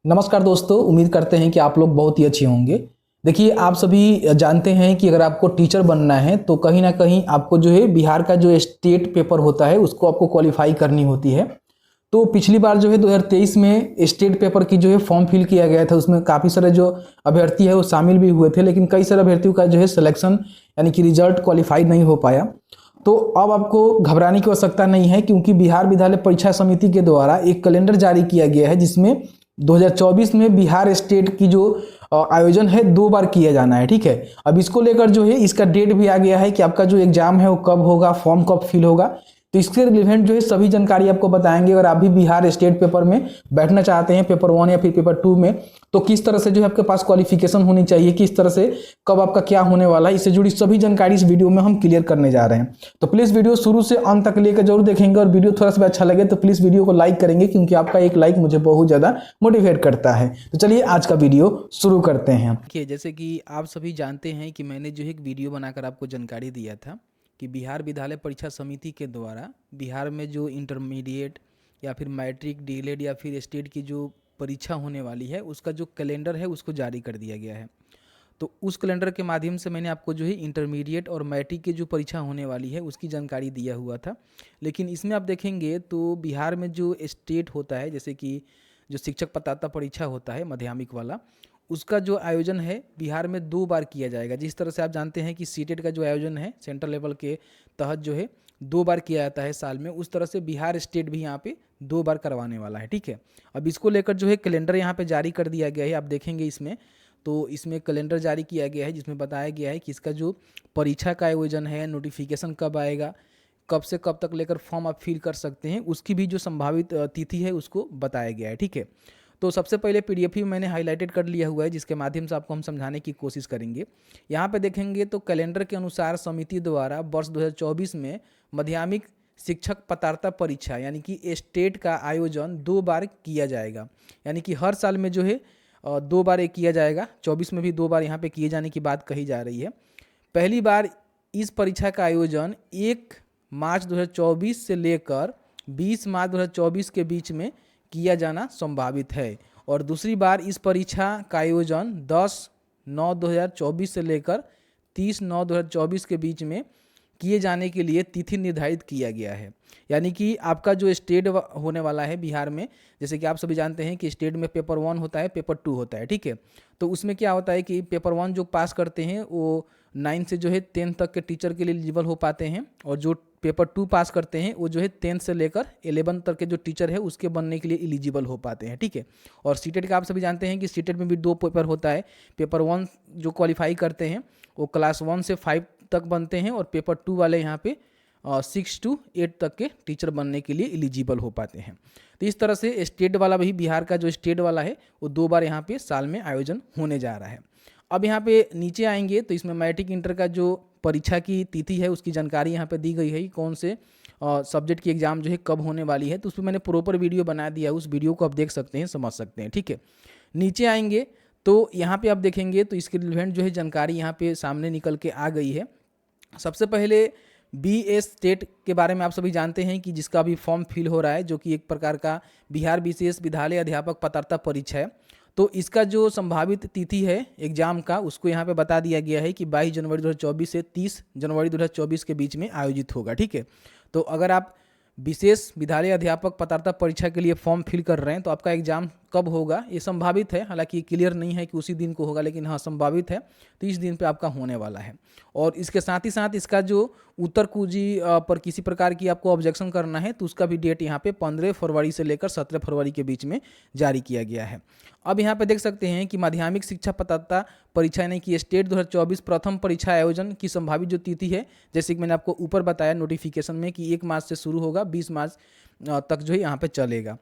नमस्कार दोस्तों, उम्मीद करते हैं कि आप लोग बहुत ही अच्छे होंगे। देखिए, आप सभी जानते हैं कि अगर आपको टीचर बनना है तो कहीं ना कहीं आपको जो है बिहार का जो स्टेट पेपर होता है उसको आपको क्वालिफाई करनी होती है। तो पिछली बार जो है 2023 में स्टेट पेपर की जो है फॉर्म फिल किया गया था, उसमें काफ़ी सारे जो अभ्यर्थी है वो शामिल भी हुए थे, लेकिन कई सारे अभ्यर्थियों का जो है सिलेक्शन यानी कि रिजल्ट क्वालिफाई नहीं हो पाया। तो अब आपको घबराने की आवश्यकता नहीं है, क्योंकि बिहार विद्यालय परीक्षा समिति के द्वारा एक कैलेंडर जारी किया गया है जिसमें 2024 में बिहार स्टेट की जो आयोजन है 2 बार किया जाना है। ठीक है, अब इसको लेकर जो है इसका डेट भी आ गया है कि आपका जो एग्जाम है वो कब होगा, फॉर्म कब फिल होगा। तो इसके रिलेवेंट जो है सभी जानकारी आपको बताएंगे। अगर आप भी बिहार स्टेट पेपर में बैठना चाहते हैं, पेपर 1 या फिर पेपर 2 में, तो किस तरह से जो है आपके पास क्वालिफिकेशन होनी चाहिए, किस तरह से कब आपका क्या होने वाला है, इससे जुड़ी सभी जानकारी इस वीडियो में हम क्लियर करने जा रहे हैं। तो प्लीज़ वीडियो शुरू से अंत तक लेकर जरूर देखेंगे, और वीडियो थोड़ा सा भी अच्छा लगे तो प्लीज़ वीडियो को लाइक करेंगे, क्योंकि आपका एक लाइक मुझे बहुत ज़्यादा मोटिवेट करता है। तो चलिए आज का वीडियो शुरू करते हैं। देखिए, जैसे कि आप सभी जानते हैं कि मैंने जो है एक वीडियो बनाकर आपको जानकारी दिया था कि बिहार विद्यालय परीक्षा समिति के द्वारा बिहार में जो इंटरमीडिएट या फिर मैट्रिक, डीएलएड या फिर स्टेट की जो परीक्षा होने वाली है उसका जो कैलेंडर है उसको जारी कर दिया गया है। तो उस कैलेंडर के माध्यम से मैंने आपको जो है इंटरमीडिएट और मैट्रिक की जो परीक्षा होने वाली है उसकी जानकारी दिया हुआ था। लेकिन इसमें आप देखेंगे तो बिहार में जो स्टेट होता है, जैसे कि जो शिक्षक पात्रता परीक्षा होता है माध्यमिक वाला, उसका जो आयोजन है बिहार में 2 बार किया जाएगा। जिस तरह से आप जानते हैं कि सीटेट का जो आयोजन है सेंट्रल लेवल के तहत जो है 2 बार किया जाता है साल में, उस तरह से बिहार स्टेट भी यहाँ पे 2 बार करवाने वाला है। ठीक है, अब इसको लेकर जो है कैलेंडर यहाँ पे जारी कर दिया गया है। आप देखेंगे इसमें, तो इसमें कैलेंडर जारी किया गया है जिसमें बताया गया है कि इसका जो परीक्षा का आयोजन है, नोटिफिकेशन कब आएगा, कब से कब तक लेकर फॉर्म आप फिल कर सकते हैं, उसकी भी जो संभावित तिथि है उसको बताया गया है। ठीक है, तो सबसे पहले पीडीएफ ही मैंने हाईलाइटेड कर लिया हुआ है जिसके माध्यम से आपको हम समझाने की कोशिश करेंगे। यहाँ पे देखेंगे तो कैलेंडर के अनुसार समिति द्वारा वर्ष 2024 में माध्यमिक शिक्षक पात्रता परीक्षा यानी कि स्टेट का आयोजन 2 बार किया जाएगा। यानी कि हर साल में जो है 2 बार एक किया जाएगा। 24 में भी 2 बार यहाँ पे किए जाने की बात कही जा रही है। पहली बार इस परीक्षा का आयोजन 1 मार्च 2024 से लेकर 20 मार्च 2024 के बीच में किया जाना संभावित है, और दूसरी बार इस परीक्षा का आयोजन 10/9/2024 से लेकर 30/9/2024 के बीच में किए जाने के लिए तिथि निर्धारित किया गया है। यानी कि आपका जो स्टेट होने वाला है बिहार में, जैसे कि आप सभी जानते हैं कि स्टेट में पेपर 1 होता है, पेपर 2 होता है। ठीक है, तो उसमें क्या होता है कि पेपर 1 जो पास करते हैं वो 9 से जो है 10 तक के टीचर के लिए एलिजिबल हो पाते हैं, और जो पेपर 2 पास करते हैं वो जो है 10 से लेकर 11 तक के जो टीचर है उसके बनने के लिए एलिजिबल हो पाते हैं। ठीक है, और सीटेट का आप सभी जानते हैं कि सीटेट में भी 2 पेपर होता है। पेपर 1 जो क्वालिफाई करते हैं वो क्लास 1 से 5 तक बनते हैं, और पेपर 2 वाले यहाँ पे 6 to 8 तक के टीचर बनने के लिए एलिजिबल हो पाते हैं। तो इस तरह से स्टेट वाला भी, बिहार का जो स्टेट वाला है वो 2 बार यहाँ पे साल में आयोजन होने जा रहा है। अब यहाँ पे नीचे आएंगे तो इसमें मैट्रिक इंटर का जो परीक्षा की तिथि है उसकी जानकारी यहाँ पे दी गई है, कौन से सब्जेक्ट की एग्ज़ाम जो है कब होने वाली है। तो उस पर मैंने प्रॉपर वीडियो बना दिया है, उस वीडियो को आप देख सकते हैं, समझ सकते हैं। ठीक है, नीचे आएंगे तो यहाँ पे आप देखेंगे तो इसके रिलेवेंट जो है जानकारी यहाँ पे सामने निकल के आ गई है। सबसे पहले बीएस स्टेट के बारे में आप सभी जानते हैं कि जिसका भी फॉर्म फिल हो रहा है, जो कि एक प्रकार का बिहार विशेष विद्यालय अध्यापक पात्रता परीक्षा है। तो इसका जो संभावित तिथि है एग्जाम का उसको यहाँ पे बता दिया गया है कि 22 जनवरी 2024 से 30 जनवरी 2024 के बीच में आयोजित होगा। ठीक है, तो अगर आप विशेष विद्यालय अध्यापक पात्रता परीक्षा के लिए फॉर्म फिल कर रहे हैं तो आपका एग्जाम कब होगा ये संभावित है, हालांकि क्लियर नहीं है कि उसी दिन को होगा, लेकिन हाँ संभावित है। तो इस दिन पे आपका होने वाला है। और इसके साथ ही साथ इसका जो उत्तर कुंजी पर किसी प्रकार की आपको ऑब्जेक्शन करना है तो उसका भी डेट यहाँ पे 15 फरवरी से लेकर 17 फरवरी के बीच में जारी किया गया है। अब यहाँ पे देख सकते हैं कि माध्यमिक शिक्षा पात्रता परीक्षा यानी कि स्टेट 2024 प्रथम परीक्षा आयोजन की संभावित जो तिथि है, जैसे कि मैंने आपको ऊपर बताया नोटिफिकेशन में कि 1 मार्च से शुरू होगा, 20 मार्च तक जो है यहाँ पे चलेगा।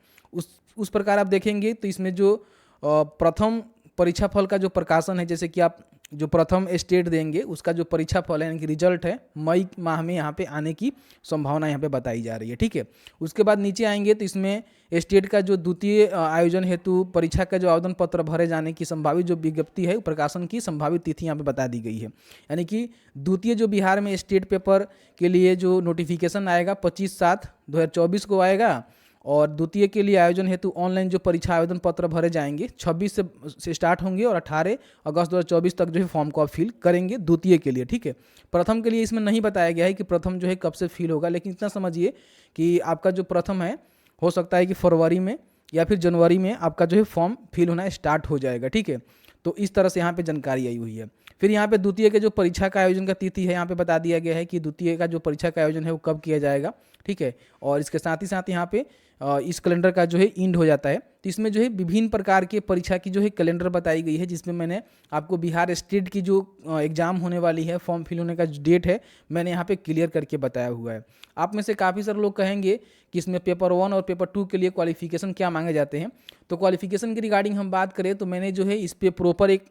उस प्रकार आप देखेंगे तो इसमें जो प्रथम परीक्षा फल का जो प्रकाशन है, जैसे कि आप जो प्रथम स्टेट देंगे उसका जो परीक्षा फल है यानी कि रिजल्ट है मई माह में यहाँ पे आने की संभावना यहाँ पे बताई जा रही है। ठीक है, उसके बाद नीचे आएंगे तो इसमें स्टेट का जो द्वितीय आयोजन हेतु परीक्षा का जो आवेदन पत्र भरे जाने की संभावित जो विज्ञप्ति है प्रकाशन की संभावित तिथि यहाँ पे बता दी गई है। यानी कि द्वितीय जो बिहार में स्टेट पेपर के लिए जो नोटिफिकेशन आएगा 25/7/2024 को आएगा, और द्वितीय के लिए आयोजन हेतु ऑनलाइन जो परीक्षा आवेदन पत्र भरे जाएंगे 26 से स्टार्ट होंगे और 18 अगस्त 2024 तक जो है फॉर्म को आप फिल करेंगे द्वितीय के लिए, ठीक है। प्रथम के लिए इसमें नहीं बताया गया है कि प्रथम जो है कब से फिल होगा, लेकिन इतना समझिए कि आपका जो प्रथम है हो सकता है कि फरवरी में या फिर जनवरी में आपका जो है फॉर्म फिल होना स्टार्ट हो जाएगा, ठीक है। तो इस तरह से यहाँ पे जानकारी आई हुई है। फिर यहाँ पे द्वितीय के जो परीक्षा का आयोजन का तिथि है यहाँ पे बता दिया गया है कि द्वितीय का जो परीक्षा का आयोजन है वो कब किया जाएगा, ठीक है। और इसके साथ ही साथ यहाँ पे इस कैलेंडर का जो है इंड हो जाता है। तो इसमें जो है विभिन्न प्रकार के परीक्षा की जो है कैलेंडर बताई गई है, जिसमें मैंने आपको बिहार स्टेट की जो एग्ज़ाम होने वाली है, फॉर्म फिल होने का जो डेट है मैंने यहाँ पे क्लियर करके बताया हुआ है। आप में से काफ़ी सारे लोग कहेंगे कि इसमें पेपर 1 और पेपर 2 के लिए क्वालिफिकेशन क्या मांगे जाते हैं। तो क्वालिफिकेशन की रिगार्डिंग हम बात करें तो मैंने जो है इस पर प्रॉपर एक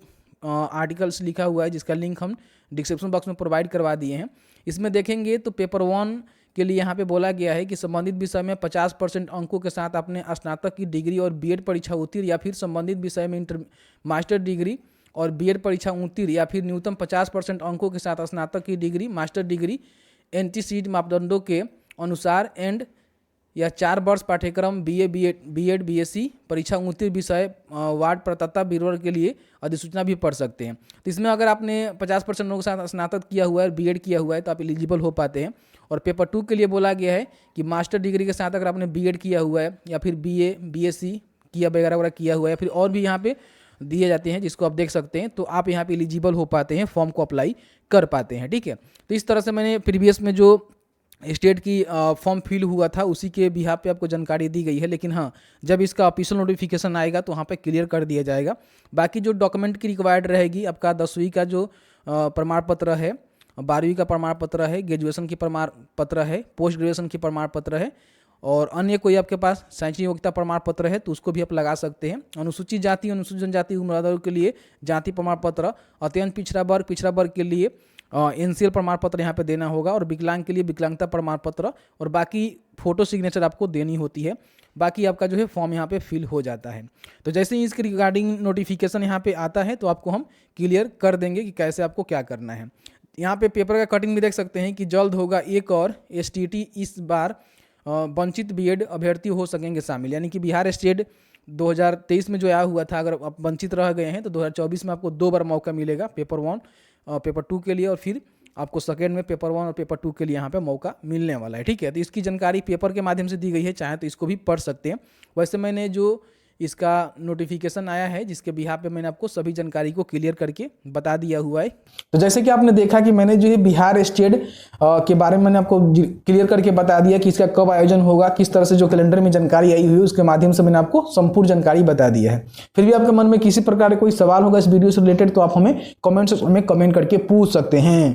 आर्टिकल्स लिखा हुआ है, जिसका लिंक हम डिस्क्रिप्शन बॉक्स में प्रोवाइड करवा दिए हैं। इसमें देखेंगे तो पेपर 1 के लिए यहाँ पे बोला गया है कि संबंधित विषय में 50% अंकों के साथ आपने स्नातक की डिग्री और बीएड परीक्षा उत्तीर्ण या फिर संबंधित विषय में मास्टर डिग्री और बीएड परीक्षा उत्तीर्ण या फिर न्यूनतम 50% अंकों के साथ स्नातक की डिग्री, मास्टर डिग्री एंटीसीड मापदंडों के अनुसार एंड या 4 वर्ष पाठ्यक्रम बीएड बीएससी परीक्षा उत्तीर्ण विषय वार्ड प्रदाता बीरवर के लिए अधिसूचना भी पढ़ सकते हैं। तो इसमें अगर आपने 50% लोगों के साथ स्नातक किया हुआ है, बीएड किया हुआ है तो आप एलिजिबल हो पाते हैं। और पेपर 2 के लिए बोला गया है कि मास्टर डिग्री के साथ अगर आपने बीएड किया हुआ है या फिर बीए बीएससी किया वगैरह वगैरह किया हुआ है, फिर और भी यहाँ पे दिए जाते हैं जिसको आप देख सकते हैं, तो आप यहाँ पे एलिजिबल हो पाते हैं, फॉर्म को अप्लाई कर पाते हैं, ठीक है। तो इस तरह से मैंने प्रीवियस में जो स्टेट की फॉर्म फिल हुआ था उसी के बिहाफ पे आपको जानकारी दी गई है। लेकिन हाँ, जब इसका ऑफिशियल नोटिफिकेशन आएगा तो वहाँ पे क्लियर कर दिया जाएगा। बाकी जो डॉक्यूमेंट की रिक्वायर्ड रहेगी, आपका 10वीं का जो प्रमाण पत्र है, 12वीं का प्रमाण पत्र है, ग्रेजुएशन की प्रमाण पत्र है, पोस्ट ग्रेजुएशन की प्रमाण पत्र है और अन्य कोई आपके पास शैक्षणिक योग्यता प्रमाण पत्र है तो उसको भी आप लगा सकते हैं। अनुसूचित जाति, अनुसूचित जनजाति उम्मीदवारों के लिए जाति प्रमाण पत्र, अत्यंत पिछड़ा वर्ग के लिए एनसीएल प्रमाण पत्र यहाँ पे देना होगा और विकलांग के लिए विकलांगता प्रमाण पत्र और बाकी फोटो सिग्नेचर आपको देनी होती है। बाकी आपका जो है फॉर्म यहाँ पे फिल हो जाता है। तो जैसे ही इसके रिगार्डिंग नोटिफिकेशन यहाँ पे आता है तो आपको हम क्लियर कर देंगे कि कैसे आपको क्या करना है। यहाँ पे पेपर का कटिंग भी देख सकते हैं कि जल्द होगा एक और एसटीटी, इस बार वंचित बीएड अभ्यर्थी हो सकेंगे शामिल। यानी कि बिहार स्टेट 2023 में जो आया हुआ था, अगर आप वंचित रह गए हैं तो 2024 में आपको 2 बार मौका मिलेगा, पेपर 1 पेपर 2 के लिए और फिर आपको सेकेंड में पेपर 1 और पेपर 2 के लिए यहाँ पे मौका मिलने वाला है, ठीक है। तो इसकी जानकारी पेपर के माध्यम से दी गई है, चाहे तो इसको भी पढ़ सकते हैं। वैसे मैंने जो इसका नोटिफिकेशन आया है जिसके बिहाफ पे मैंने आपको सभी जानकारी को क्लियर करके बता दिया हुआ है। तो जैसे कि आपने देखा कि मैंने जो है बिहार स्टेट के बारे में मैंने आपको क्लियर करके बता दिया कि इसका कब आयोजन होगा, किस तरह से जो कैलेंडर में जानकारी आई हुई है उसके माध्यम से मैंने आपको संपूर्ण जानकारी बता दिया है। फिर भी आपके मन में किसी प्रकार का कोई सवाल होगा इस वीडियो से रिलेटेड तो आप हमें कमेंट सेक्शन में कमेंट करके पूछ सकते हैं।